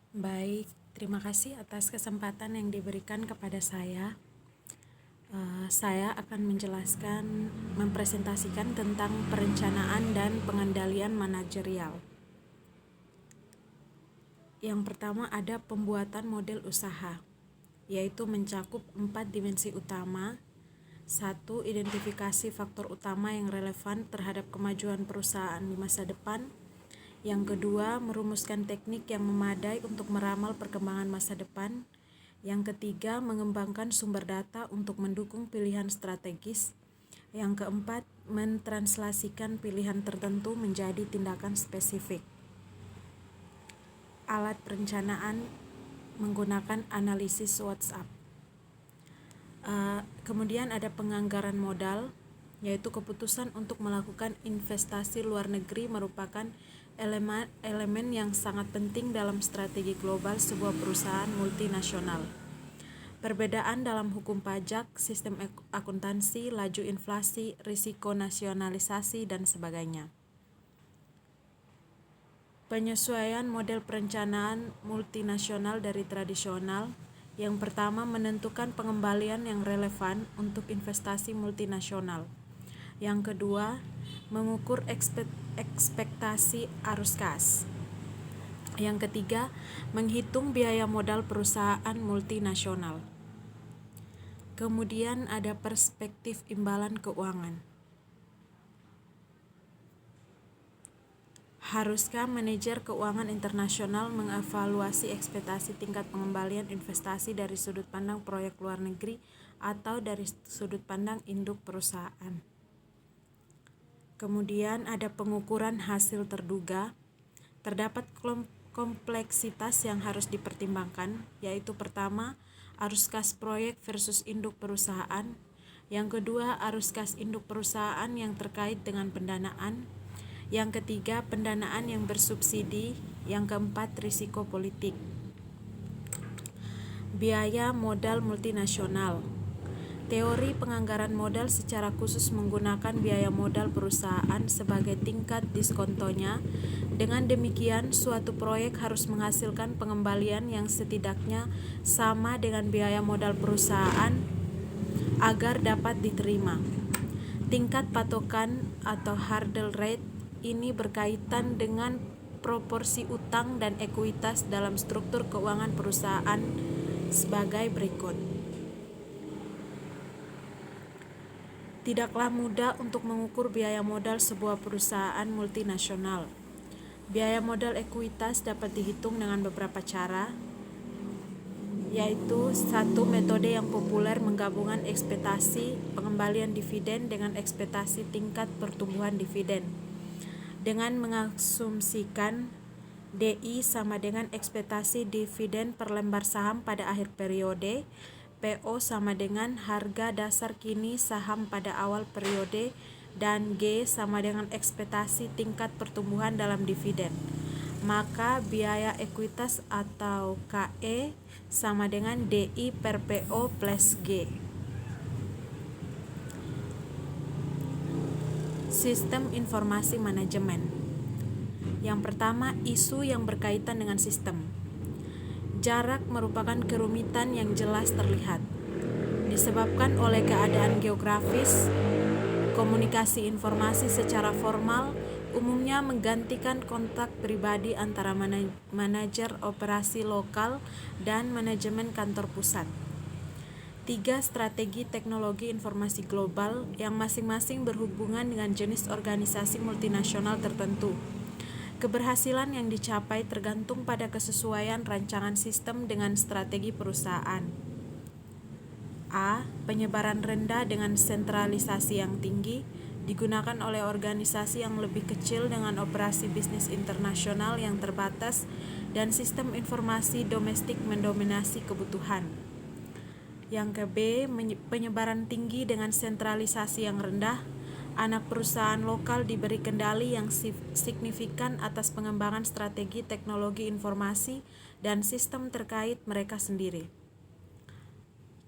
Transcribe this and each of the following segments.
Baik, terima kasih atas kesempatan yang diberikan kepada saya. Saya akan mempresentasikan tentang perencanaan dan pengendalian manajerial. Yang pertama ada pembuatan model usaha, yaitu mencakup 4 dimensi utama. 1. Identifikasi faktor utama yang relevan terhadap kemajuan perusahaan di masa depan. Yang kedua, merumuskan teknik yang memadai untuk meramal perkembangan masa depan. Yang ketiga, mengembangkan sumber data untuk mendukung pilihan strategis. Yang keempat, mentranslasikan pilihan tertentu menjadi tindakan spesifik. Alat perencanaan menggunakan analisis WhatsApp. Kemudian ada penganggaran modal, yaitu keputusan untuk melakukan investasi luar negeri merupakan elemen yang sangat penting dalam strategi global sebuah perusahaan multinasional. Perbedaan dalam hukum pajak, sistem akuntansi, laju inflasi, risiko nasionalisasi, dan sebagainya. Penyesuaian model perencanaan multinasional dari tradisional. Yang pertama, menentukan pengembalian yang relevan untuk investasi multinasional. Yang kedua, mengukur ekspektasi arus kas. Yang ketiga, menghitung biaya modal perusahaan multinasional. Kemudian ada perspektif imbalan keuangan. Haruskah manajer keuangan internasional mengevaluasi ekspektasi tingkat pengembalian investasi dari sudut pandang proyek luar negeri atau dari sudut pandang induk perusahaan? Kemudian ada pengukuran hasil terduga. Terdapat kompleksitas yang harus dipertimbangkan, yaitu pertama, arus kas proyek versus induk perusahaan. Yang kedua, arus kas induk perusahaan yang terkait dengan pendanaan. Yang ketiga, pendanaan yang bersubsidi. Yang keempat, risiko politik. Biaya modal multinasional. Teori penganggaran modal secara khusus menggunakan biaya modal perusahaan sebagai tingkat diskontonya. Dengan demikian, suatu proyek harus menghasilkan pengembalian yang setidaknya sama dengan biaya modal perusahaan agar dapat diterima. Tingkat patokan atau hurdle rate ini berkaitan dengan proporsi utang dan ekuitas dalam struktur keuangan perusahaan sebagai berikut. Tidaklah mudah untuk mengukur biaya modal sebuah perusahaan multinasional. Biaya modal ekuitas dapat dihitung dengan beberapa cara, yaitu satu metode yang populer menggabungkan ekspektasi pengembalian dividen dengan ekspektasi tingkat pertumbuhan dividen. Dengan mengasumsikan DI sama dengan ekspektasi dividen per lembar saham pada akhir periode, PO sama dengan harga dasar kini saham pada awal periode, dan G sama dengan ekspektasi tingkat pertumbuhan dalam dividen. Maka biaya ekuitas atau KE sama dengan DI per PO plus G. Sistem informasi manajemen. Yang pertama, isu yang berkaitan dengan sistem. Jarak merupakan kerumitan yang jelas terlihat, disebabkan oleh keadaan geografis. Komunikasi informasi secara formal umumnya menggantikan kontak pribadi antara manajer operasi lokal dan manajemen kantor pusat. 3. Strategi teknologi informasi global yang masing-masing berhubungan dengan jenis organisasi multinasional tertentu. Keberhasilan yang dicapai tergantung pada kesesuaian rancangan sistem dengan strategi perusahaan. A. Penyebaran rendah dengan sentralisasi yang tinggi digunakan oleh organisasi yang lebih kecil dengan operasi bisnis internasional yang terbatas dan sistem informasi domestik mendominasi kebutuhan. Yang ke B, penyebaran tinggi dengan sentralisasi yang rendah. Anak perusahaan lokal diberi kendali yang signifikan atas pengembangan strategi teknologi informasi dan sistem terkait mereka sendiri.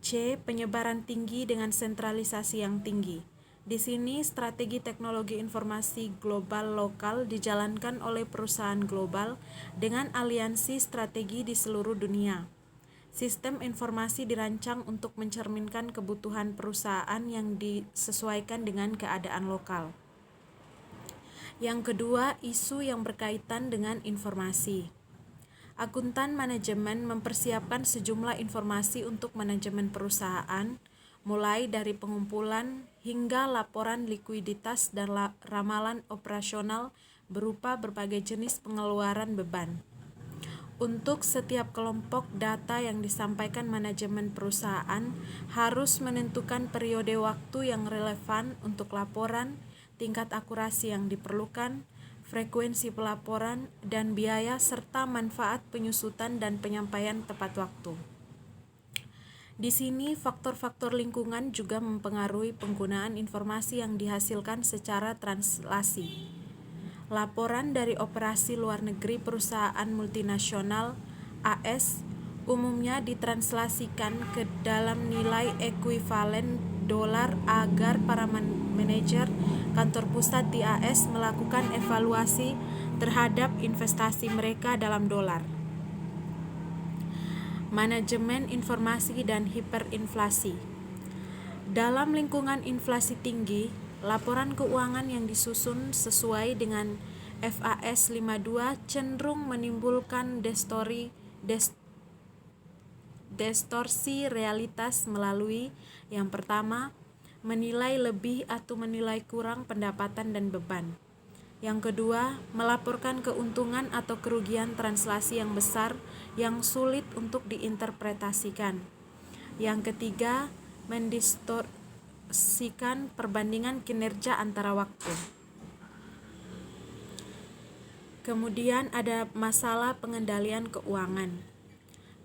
C. Penyebaran tinggi dengan sentralisasi yang tinggi. Di sini strategi teknologi informasi global lokal dijalankan oleh perusahaan global dengan aliansi strategi di seluruh dunia. Sistem informasi dirancang untuk mencerminkan kebutuhan perusahaan yang disesuaikan dengan keadaan lokal. Yang kedua, isu yang berkaitan dengan informasi. Akuntan manajemen mempersiapkan sejumlah informasi untuk manajemen perusahaan, mulai dari pengumpulan hingga laporan likuiditas dan ramalan operasional berupa berbagai jenis pengeluaran beban. Untuk setiap kelompok data yang disampaikan manajemen perusahaan harus menentukan periode waktu yang relevan untuk laporan, tingkat akurasi yang diperlukan, frekuensi pelaporan, dan biaya serta manfaat penyusutan dan penyampaian tepat waktu. Di sini faktor-faktor lingkungan juga mempengaruhi penggunaan informasi yang dihasilkan secara translasi. Laporan dari operasi luar negeri perusahaan multinasional AS umumnya ditranslasikan ke dalam nilai ekuivalen dolar agar para manajer kantor pusat di AS melakukan evaluasi terhadap investasi mereka dalam dolar. Manajemen informasi dan hiperinflasi. Dalam lingkungan inflasi tinggi, laporan keuangan yang disusun sesuai dengan FAS 52 cenderung menimbulkan distorsi realitas melalui yang pertama, menilai lebih atau menilai kurang pendapatan dan beban. Yang kedua, melaporkan keuntungan atau kerugian translasi yang besar yang sulit untuk diinterpretasikan. Yang ketiga, mendistorsikan perbandingan kinerja antara waktu. Kemudian ada masalah pengendalian keuangan.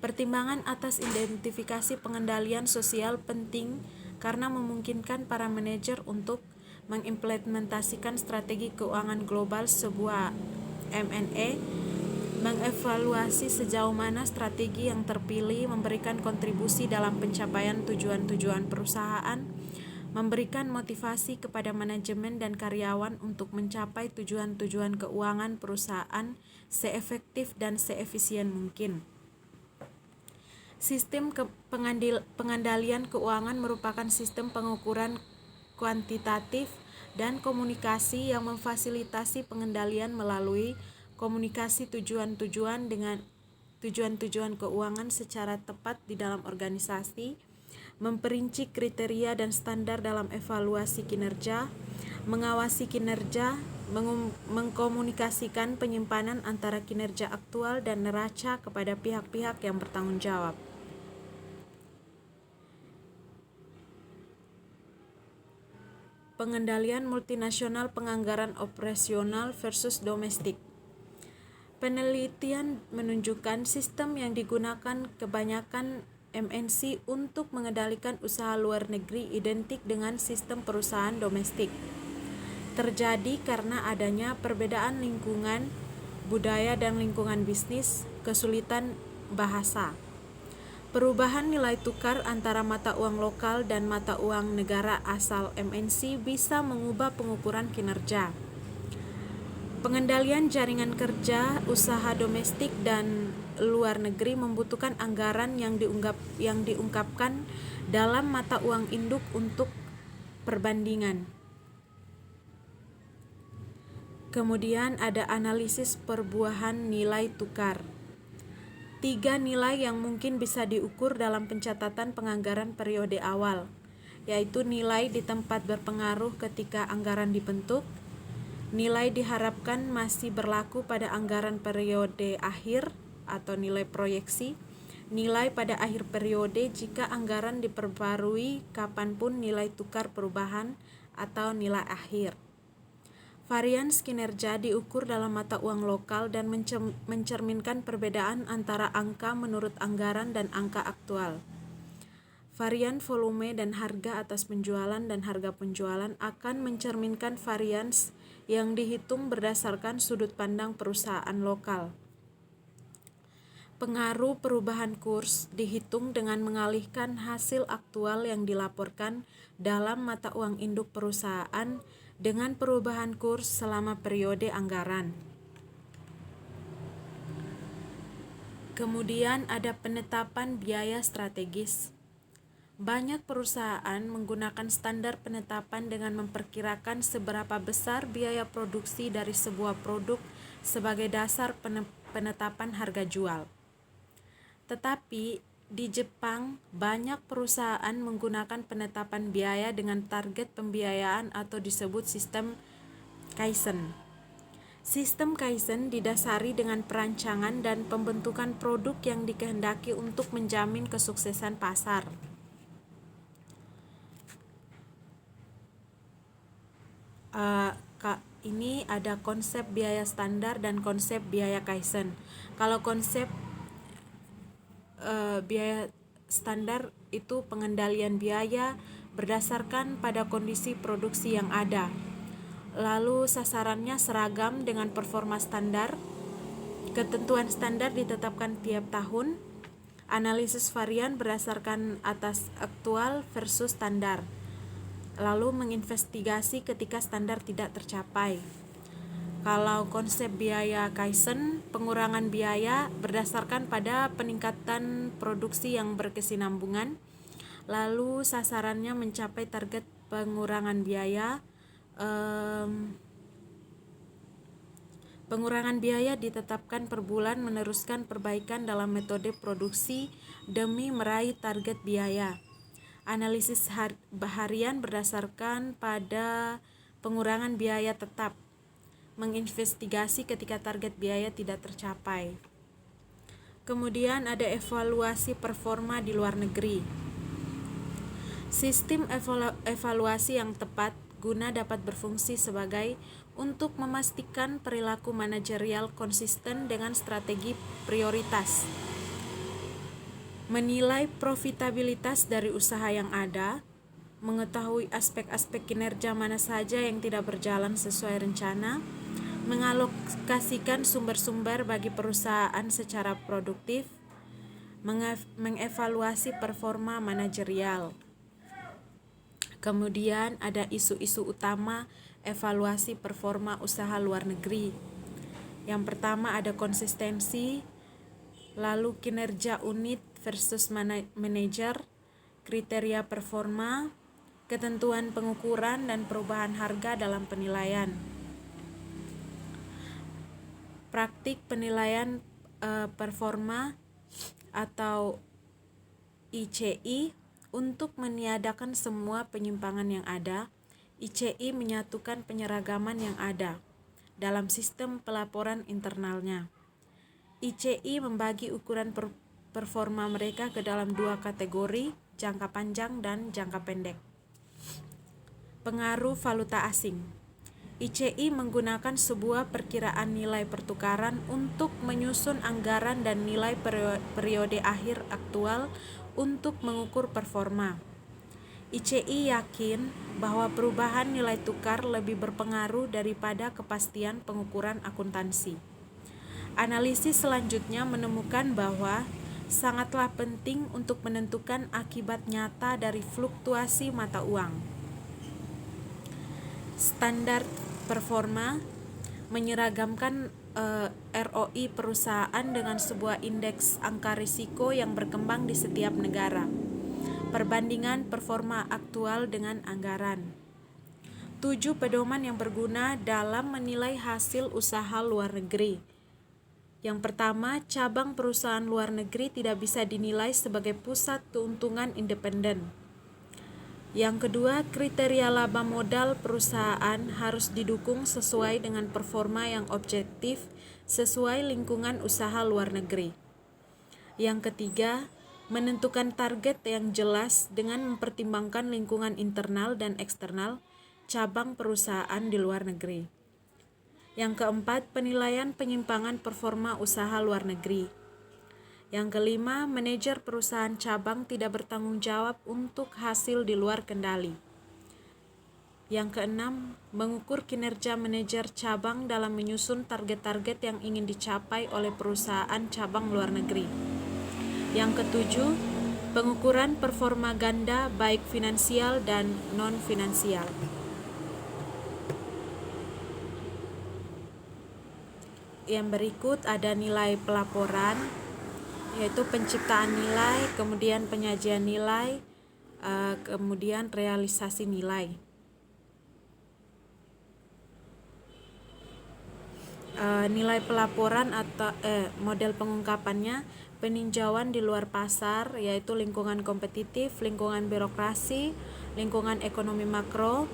Pertimbangan atas identifikasi pengendalian sosial penting karena memungkinkan para manajer untuk mengimplementasikan strategi keuangan global sebuah M&A, mengevaluasi sejauh mana strategi yang terpilih memberikan kontribusi dalam pencapaian tujuan-tujuan perusahaan, memberikan motivasi kepada manajemen dan karyawan untuk mencapai tujuan-tujuan keuangan perusahaan seefektif dan seefisien mungkin. Sistem pengendalian keuangan merupakan sistem pengukuran kuantitatif dan komunikasi yang memfasilitasi pengendalian melalui komunikasi tujuan-tujuan dengan tujuan-tujuan keuangan secara tepat di dalam organisasi, memperinci kriteria dan standar dalam evaluasi kinerja, mengawasi kinerja, mengkomunikasikan penyimpanan antara kinerja aktual dan neraca kepada pihak-pihak yang bertanggung jawab. Pengendalian multinasional penganggaran operasional versus domestik. Penelitian menunjukkan sistem yang digunakan kebanyakan MNC untuk mengendalikan usaha luar negeri identik dengan sistem perusahaan domestik. Terjadi karena adanya perbedaan lingkungan, budaya dan lingkungan bisnis, kesulitan bahasa. Perubahan nilai tukar antara mata uang lokal dan mata uang negara asal MNC bisa mengubah pengukuran kinerja. Pengendalian jaringan kerja, usaha domestik dan luar negeri membutuhkan anggaran yang diungkapkan dalam mata uang induk untuk perbandingan. Kemudian ada analisis perbuahan nilai tukar. 3 nilai yang mungkin bisa diukur dalam pencatatan penganggaran periode awal, yaitu nilai di tempat berpengaruh ketika anggaran dibentuk, nilai diharapkan masih berlaku pada anggaran periode akhir atau nilai proyeksi, nilai pada akhir periode jika anggaran diperbarui kapanpun nilai tukar perubahan atau nilai akhir. Varians kinerja diukur dalam mata uang lokal dan mencerminkan perbedaan antara angka menurut anggaran dan angka aktual. Varian volume dan harga atas penjualan dan harga penjualan akan mencerminkan varians yang dihitung berdasarkan sudut pandang perusahaan lokal. Pengaruh perubahan kurs dihitung dengan mengalihkan hasil aktual yang dilaporkan dalam mata uang induk perusahaan dengan perubahan kurs selama periode anggaran. Kemudian ada penetapan biaya strategis. Banyak perusahaan menggunakan standar penetapan dengan memperkirakan seberapa besar biaya produksi dari sebuah produk sebagai dasar penetapan harga jual. Tetapi di Jepang, banyak perusahaan menggunakan penetapan biaya dengan target pembiayaan atau disebut sistem Kaizen. Sistem Kaizen didasari dengan perancangan dan pembentukan produk yang dikehendaki untuk menjamin kesuksesan pasar. Ini ada konsep biaya standar dan konsep biaya Kaizen. Kalau konsep biaya standar itu pengendalian biaya berdasarkan pada kondisi produksi yang ada. Lalu sasarannya seragam dengan performa standar. Ketentuan standar ditetapkan tiap tahun. Analisis varian berdasarkan atas aktual versus standar. Lalu menginvestigasi ketika standar tidak tercapai. Kalau konsep biaya Kaizen, pengurangan biaya berdasarkan pada peningkatan produksi yang berkesinambungan, lalu sasarannya mencapai target pengurangan biaya. Pengurangan biaya ditetapkan per bulan meneruskan perbaikan dalam metode produksi demi meraih target biaya. Analisis harian berdasarkan pada pengurangan biaya tetap. Menginvestigasi ketika target biaya tidak tercapai. Kemudian ada evaluasi performa di luar negeri. Sistem evaluasi yang tepat guna dapat berfungsi sebagai untuk memastikan perilaku manajerial konsisten dengan strategi prioritas, menilai profitabilitas dari usaha yang ada, mengetahui aspek-aspek kinerja mana saja yang tidak berjalan sesuai rencana, mengalokasikan sumber-sumber bagi perusahaan secara produktif, mengevaluasi performa manajerial. Kemudian ada isu-isu utama evaluasi performa usaha luar negeri. Yang pertama ada konsistensi, lalu kinerja unit versus manajer, kriteria performa, ketentuan pengukuran dan perubahan harga dalam penilaian. Praktik penilaian performa atau ICI untuk meniadakan semua penyimpangan yang ada. ICI menyatukan penyeragaman yang ada dalam sistem pelaporan internalnya. ICI membagi ukuran performa mereka ke dalam dua kategori, jangka panjang dan jangka pendek. Pengaruh valuta asing. ICI menggunakan sebuah perkiraan nilai pertukaran untuk menyusun anggaran dan nilai periode akhir aktual untuk mengukur performa. ICI yakin bahwa perubahan nilai tukar lebih berpengaruh daripada kepastian pengukuran akuntansi. Analisis selanjutnya menemukan bahwa sangatlah penting untuk menentukan akibat nyata dari fluktuasi mata uang. Standar performa menyeragamkan ROI perusahaan dengan sebuah indeks angka risiko yang berkembang di setiap negara. Perbandingan performa aktual dengan anggaran. 7 pedoman yang berguna dalam menilai hasil usaha luar negeri. Yang pertama, cabang perusahaan luar negeri tidak bisa dinilai sebagai pusat keuntungan independen. Yang kedua, kriteria laba modal perusahaan harus didukung sesuai dengan performa yang objektif sesuai lingkungan usaha luar negeri. Yang ketiga, menentukan target yang jelas dengan mempertimbangkan lingkungan internal dan eksternal cabang perusahaan di luar negeri. Yang keempat, penilaian penyimpangan performa usaha luar negeri. Yang kelima, manajer perusahaan cabang tidak bertanggung jawab untuk hasil di luar kendali. Yang keenam, mengukur kinerja manajer cabang dalam menyusun target-target yang ingin dicapai oleh perusahaan cabang luar negeri. Yang ketujuh, pengukuran performa ganda baik finansial dan non-finansial. Yang berikut ada nilai pelaporan, yaitu penciptaan nilai, kemudian penyajian nilai, kemudian realisasi nilai. Nilai pelaporan atau model pengungkapannya, peninjauan di luar pasar, yaitu lingkungan kompetitif, lingkungan birokrasi, lingkungan ekonomi makro,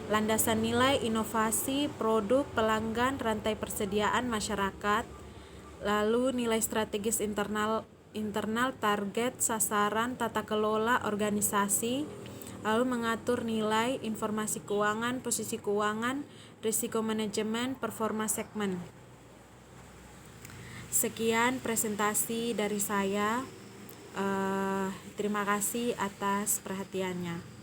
landasan nilai, inovasi, produk, pelanggan, rantai persediaan masyarakat, lalu nilai strategis internal, target, sasaran, tata kelola organisasi, lalu mengatur nilai, informasi keuangan, posisi keuangan, risiko manajemen, performa segmen. Sekian presentasi dari saya. Terima kasih atas perhatiannya.